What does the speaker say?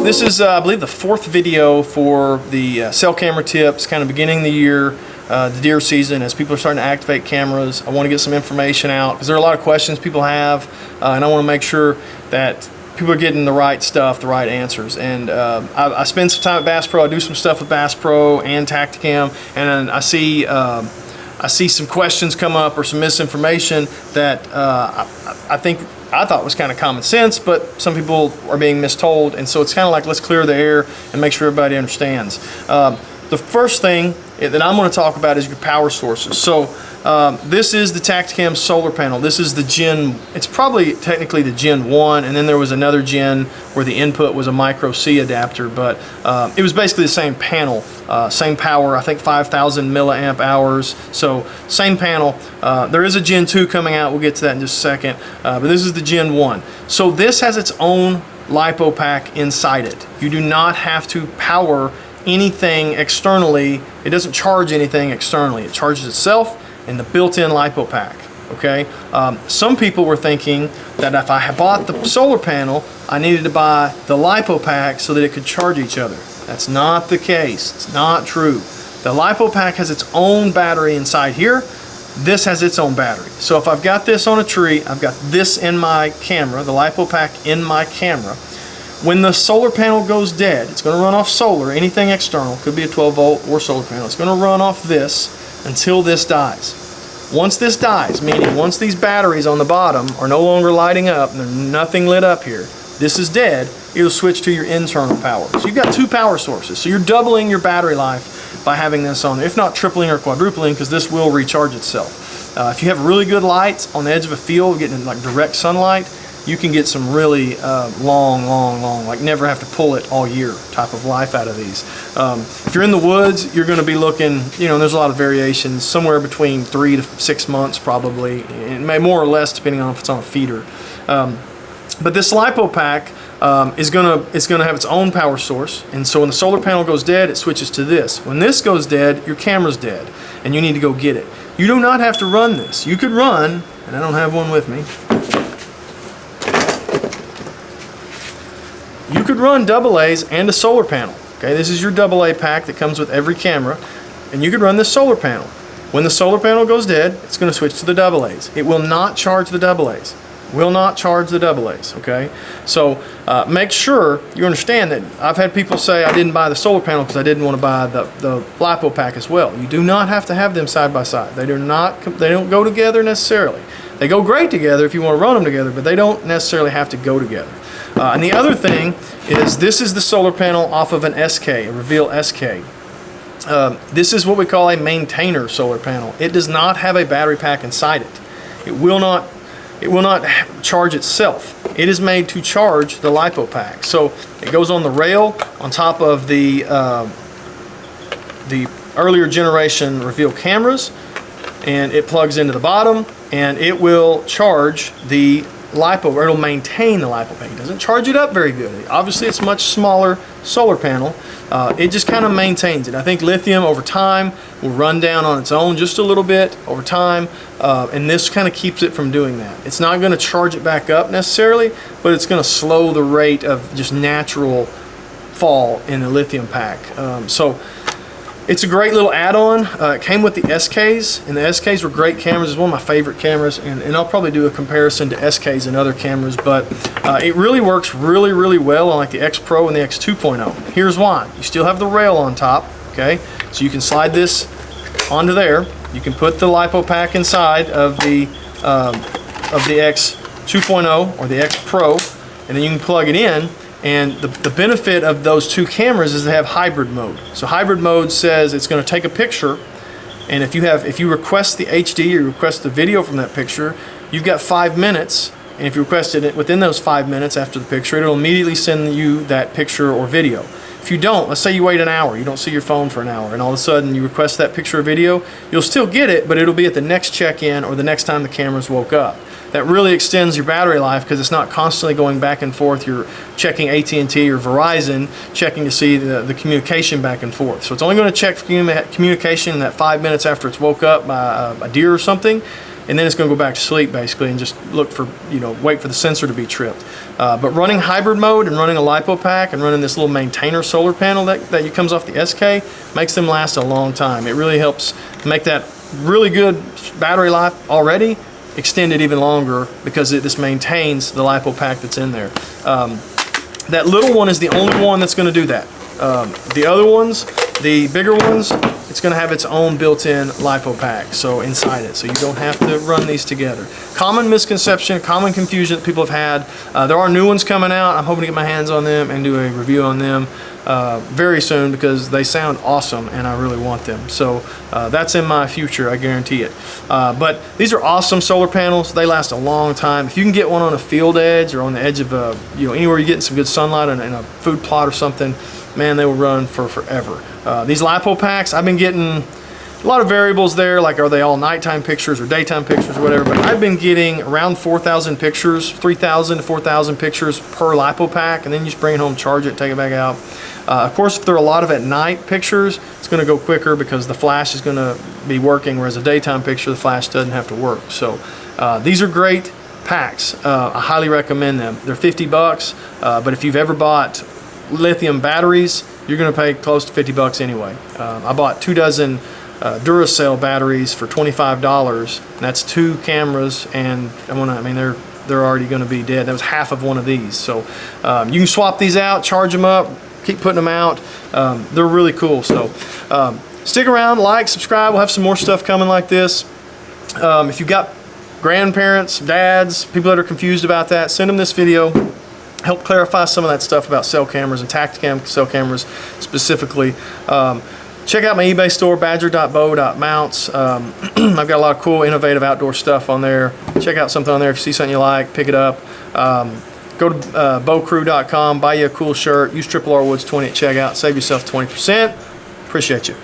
This is, I believe, the 4th video for the cell camera tips, kind of beginning of the year, the deer season, as people are starting to activate cameras. I want to get some information out because there are a lot of questions people have, and I want to make sure that people are getting the right stuff, the right answers. And I spend some time at Bass Pro. I do some stuff with Bass Pro and Tacticam, and I see some questions come up or some misinformation that I thought was kind of common sense, but some people are being mistold, and so it's kind of like, let's clear the air and make sure everybody understands. The first thing that I'm going to talk about is your power sources. So this is the Tacticam solar panel. This is the Gen, it's probably technically the Gen 1, and then there was another Gen where the input was a micro C adapter, but it was basically the same panel, same power, I think 5,000 milliamp hours, so same panel. There is a Gen 2 coming out, we'll get to that in just a second, but this is the Gen 1. So this has its own LiPo pack inside it. You do not have to power anything externally. It doesn't charge anything externally. It charges itself and the built-in LiPo pack. Okay. Some people were thinking that if I bought the solar panel, I needed to buy the LiPo pack so that it could charge each other. That's not the case. It's not true. The LiPo pack has its own battery inside here. This has its own battery. So if I've got this on a tree, I've got this in my camera, the LiPo pack in my camera. When the solar panel goes dead, it's going to run off solar, anything external, could be a 12 volt or solar panel. It's going to run off this until this dies. Once this dies, meaning once these batteries on the bottom are no longer lighting up and there's nothing lit up here, this is dead, it'll switch to your internal power. So you've got two power sources. So you're doubling your battery life by having this on there, if not tripling or quadrupling, because this will recharge itself. If you have really good lights on the edge of a field, getting like direct sunlight, you can get some really long, like never have to pull it all year type of life out of these. If you're in the woods, you're going to be looking, you know, there's a lot of variations, somewhere between 3 to 6 months probably, it may more or less depending on if it's on a feeder. But this LiPo pack is going to have its own power source, and so when the solar panel goes dead, it switches to this. When this goes dead, your camera's dead, and you need to go get it. You do not have to run this. You could run, and I don't have one with me, you could run AA's and a solar panel. Okay, this is your AA pack that comes with every camera, and you could run this solar panel. When the solar panel goes dead, it's going to switch to the AA's. It will not charge the AA's. Will not charge the AA's. Okay, so make sure you understand that I've had people say I didn't buy the solar panel because I didn't want to buy the LiPo pack as well. You do not have to have them side by side. They don't go together necessarily. They go great together if you want to run them together, but they don't necessarily have to go together. And the other thing is, this is the solar panel off of an SK, a Reveal SK. This is what we call a maintainer solar panel. It does not have a battery pack inside it. It will not charge itself. It is made to charge the LiPo pack. So it goes on the rail on top of the earlier generation Reveal cameras, and it plugs into the bottom, and it will charge the LiPo, or it'll maintain the LiPo pack. It doesn't charge it up very good. Obviously, it's a much smaller solar panel. It just kind of maintains it. I think lithium over time will run down on its own just a little bit over time, and this kind of keeps it from doing that. It's not going to charge it back up necessarily, but it's going to slow the rate of just natural fall in the lithium pack. So it's a great little add-on. It came with the SKs, and the SKs were great cameras. It's one of my favorite cameras, and I'll probably do a comparison to SKs and other cameras, but it really works really well on like the X Pro and the X 2.0. Here's why. You still have the rail on top, okay? So you can slide this onto there. You can put the LiPo pack inside of the X 2.0 or the X Pro, and then you can plug it in. And the benefit of those two cameras is they have hybrid mode. So hybrid mode says it's going to take a picture, and if you request the HD or request the video from that picture, you've got 5 minutes, and if you requested it within those 5 minutes after the picture, it'll immediately send you that picture or video. If you don't, let's say you wait an hour, you don't see your phone for an hour, and all of a sudden you request that picture or video, you'll still get it, but it'll be at the next check-in or the next time the cameras woke up. That really extends your battery life because it's not constantly going back and forth. You're checking AT&T or Verizon, checking to see the communication back and forth. So it's only going to check for communication in that 5 minutes after it's woke up by a deer or something. and then it's going to go back to sleep basically and just look for, wait for the sensor to be tripped. But running hybrid mode and running a Lipo pack and running this little maintainer solar panel that comes off the SK makes them last a long time. It really helps make that really good battery life already extend it even longer because this maintains the Lipo pack that's in there. That little one is the only one that's going to do that. The other ones, the bigger ones, it's going to have its own built-in Lipo pack inside it, so you don't have to run these together. Common misconception, common confusion that people have had. There are new ones coming out. I'm hoping to get my hands on them and do a review on them very soon because they sound awesome and I really want them. So that's in my future, I guarantee it. But these are awesome solar panels. They last a long time. If you can get one on a field edge or on the edge of anywhere you're getting some good sunlight in a food plot or something, man, they will run for forever. These Lipo packs, I've been getting a lot of variables there, like are they all nighttime pictures or daytime pictures or whatever, but I've been getting around 4,000 pictures, 3,000 to 4,000 pictures per Lipo pack, and then you just bring it home, charge it, take it back out. Of course, if there are a lot of at night pictures, it's going to go quicker because the flash is going to be working, whereas a daytime picture, the flash doesn't have to work. So these are great packs. I highly recommend them. They're 50 bucks, but if you've ever bought lithium batteries, you're going to pay close to 50 bucks anyway. I bought 2 dozen Duracell batteries for $25, and that's 2 cameras, and they're already going to be dead. That was half of one of these. So you can swap these out, charge them up, keep putting them out. They're really cool. So stick around, like, subscribe. We'll have some more stuff coming like this. If you've got grandparents, dads, people that are confused about that, send them this video. Help clarify some of that stuff about cell cameras and Tacticam cell cameras specifically. Check out my eBay store, badger.bow.mounts. I've got a lot of cool, innovative outdoor stuff on there. Check out something on there. If you see something you like, pick it up. Go to bowcrew.com, buy you a cool shirt, use RRWoods20 at checkout, save yourself 20%. Appreciate you.